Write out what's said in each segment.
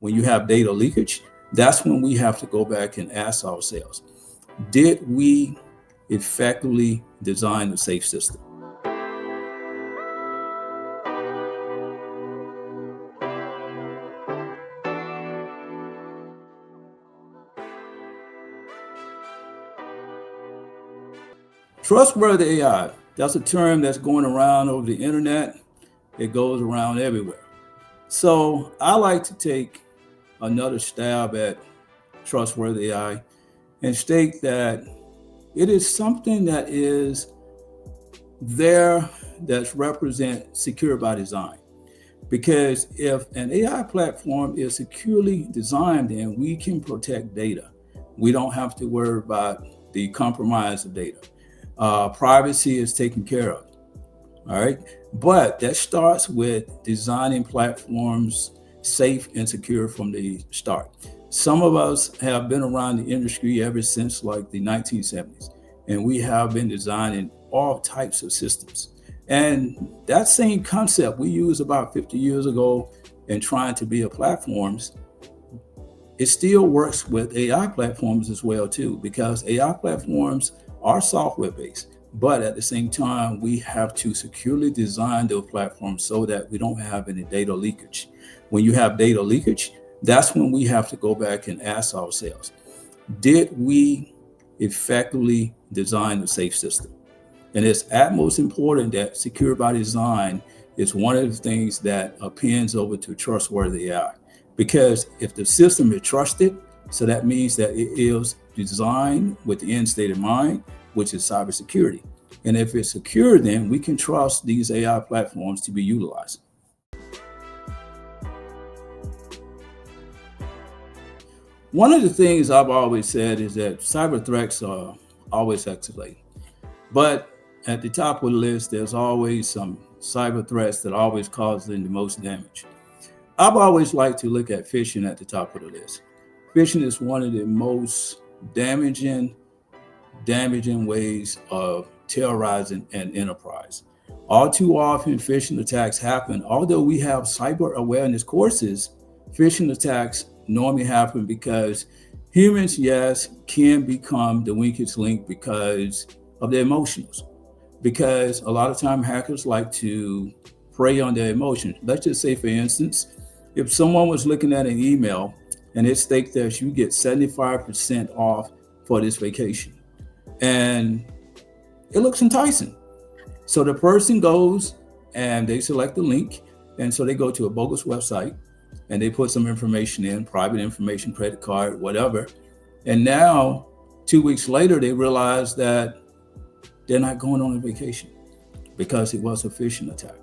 when you have data leakage, that's when we have to go back and ask ourselves, did we effectively design a safe system? Trustworthy AI, that's a term that's going around over the internet. It goes around everywhere. So I like to take another stab at trustworthy AI and state that it is something that is there that's represent secure by design. Because if an AI platform is securely designed, then we can protect data. We don't have to worry about the compromise of data. Privacy is taken care of. All right. But that starts with designing platforms safe and secure from the start. Some of us have been around the industry ever since like the 1970s, and we have been designing all types of systems. And that same concept we used about 50 years ago in trying to build platforms, it still works with AI platforms as well too, because AI platforms are software based. But at the same time, we have to securely design those platforms so that we don't have any data leakage. When you have data leakage, that's when we have to go back and ask ourselves, did we effectively design a safe system? And it's at most important that secure by design is one of the things that appends over to trustworthy AI. Because if the system is trusted, so that means that it is designed with the end state in mind, which is cybersecurity. And if it's secure, then we can trust these AI platforms to be utilized. One of the things I've always said is that cyber threats are always escalating. But at the top of the list, there's always some cyber threats that always cause them the most damage. I've always liked to look at phishing at the top of the list. Phishing is one of the most damaging ways of terrorizing an enterprise. All too often, phishing attacks happen. Although we have cyber awareness courses, phishing attacks normally happen because humans, yes, can become the weakest link because of their emotions. Because a lot of time hackers like to prey on their emotions. Let's just say, for instance, if someone was looking at an email and it states that you get 75% off for this vacation, and it looks enticing. So the person goes and they select the link. And so they go to a bogus website and they put some information in, private information, credit card, whatever. And now 2 weeks later, they realize that they're not going on a vacation because it was a phishing attack.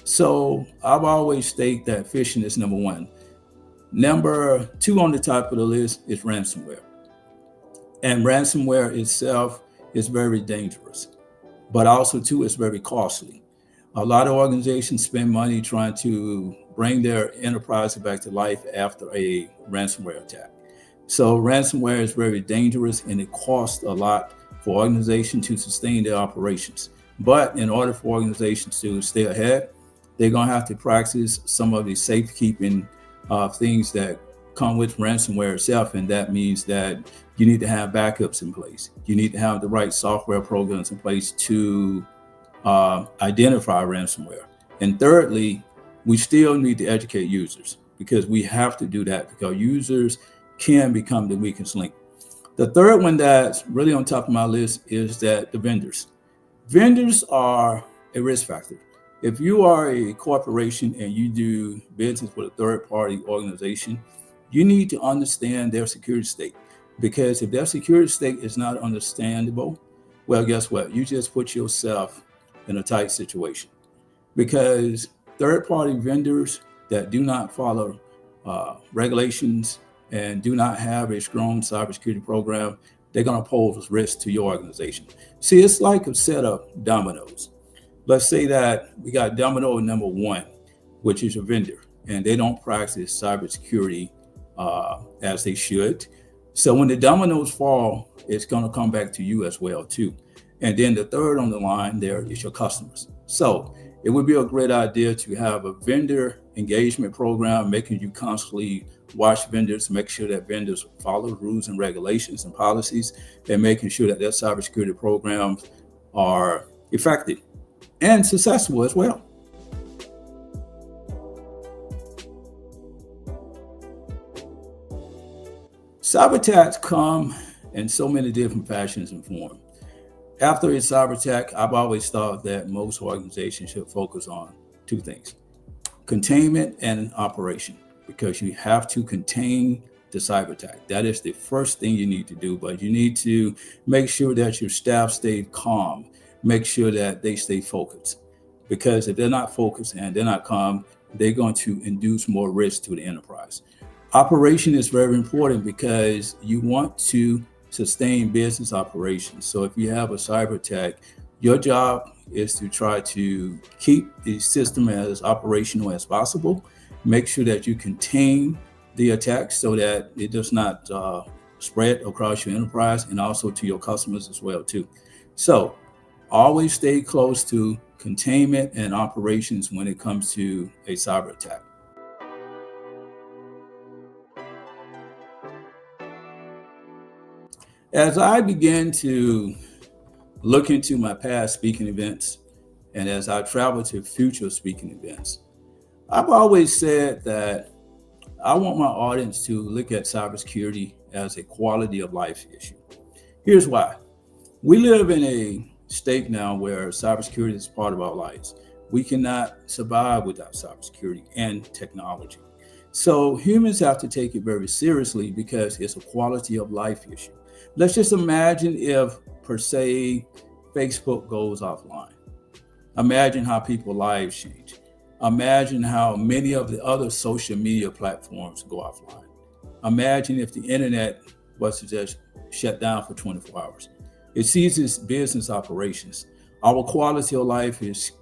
So I've always stated that phishing is number one. Number two on the top of the list is ransomware. And ransomware itself is very dangerous, but also too, it's very costly. A lot of organizations spend money trying to bring their enterprise back to life after a ransomware attack. So ransomware is very dangerous and it costs a lot for organizations to sustain their operations. But in order for organizations to stay ahead, they're going to have to practice some of the safekeeping things that come with ransomware itself. And that means that you need to have backups in place. You need to have the right software programs in place to identify ransomware. And thirdly, we still need to educate users because we have to do that because users can become the weakest link. The third one that's really on top of my list is that the vendors. Vendors are a risk factor. If you are a corporation and you do business with a third-party organization, you need to understand their security state. Because if their security state is not understandable, well, guess what? You just put yourself in a tight situation. Because third-party vendors that do not follow regulations and do not have a strong cybersecurity program, they're going to pose risk to your organization. See, it's like a set of dominoes. Let's say that we got domino number one, which is a vendor, and they don't practice cybersecurity as they should. So when the dominoes fall, it's going to come back to you as well too. And then the third on the line there is your customers. So it would be a great idea to have a vendor engagement program, making you constantly watch vendors, make sure that vendors follow rules and regulations and policies, and making sure that their cybersecurity programs are effective and successful as well. Cyber attacks come in so many different fashions and forms. After a cyber attack, I've always thought that most organizations should focus on two things: containment and operation, because you have to contain the cyber attack. That is the first thing you need to do, but you need to make sure that your staff stay calm, make sure that they stay focused, because if they're not focused and they're not calm, they're going to induce more risk to the enterprise. Operation is very important because you want to sustain business operations. So if you have a cyber attack, your job is to try to keep the system as operational as possible. Make sure that you contain the attack so that it does not spread across your enterprise, and also to your customers as well too. So always stay close to containment and operations when it comes to a cyber attack. As I began to look into my past speaking events, and as I travel to future speaking events, I've always said that I want my audience to look at cybersecurity as a quality of life issue. Here's why. We live in a state now where cybersecurity is part of our lives. We cannot survive without cybersecurity and technology. So humans have to take it very seriously because it's a quality of life issue. Let's just imagine if, per se, Facebook goes offline. Imagine how people's lives change. Imagine how many of the other social media platforms go offline. Imagine if the internet was to just shut down for 24 hours. It ceases business operations. Our quality of life is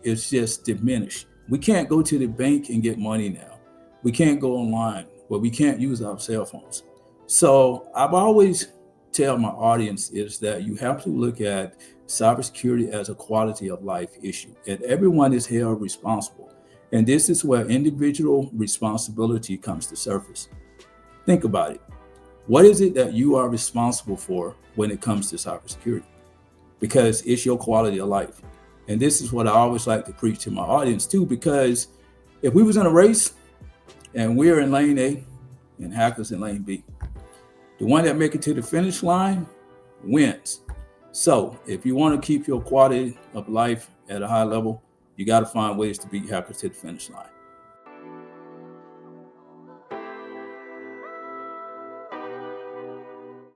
just diminished. We can't go to the bank and get money now. We can't go online, but we can't use our cell phones. So I've always tell my audience is that you have to look at cybersecurity as a quality of life issue, and everyone is held responsible. And this is where individual responsibility comes to surface. Think about it. What is it that you are responsible for when it comes to cybersecurity? Because it's your quality of life. And this is what I always like to preach to my audience too, because if we was in a race and we're in lane A and hackers in lane B, the one that make it to the finish line wins. So if you want to keep your quality of life at a high level, you got to find ways to beat hackers to the finish line.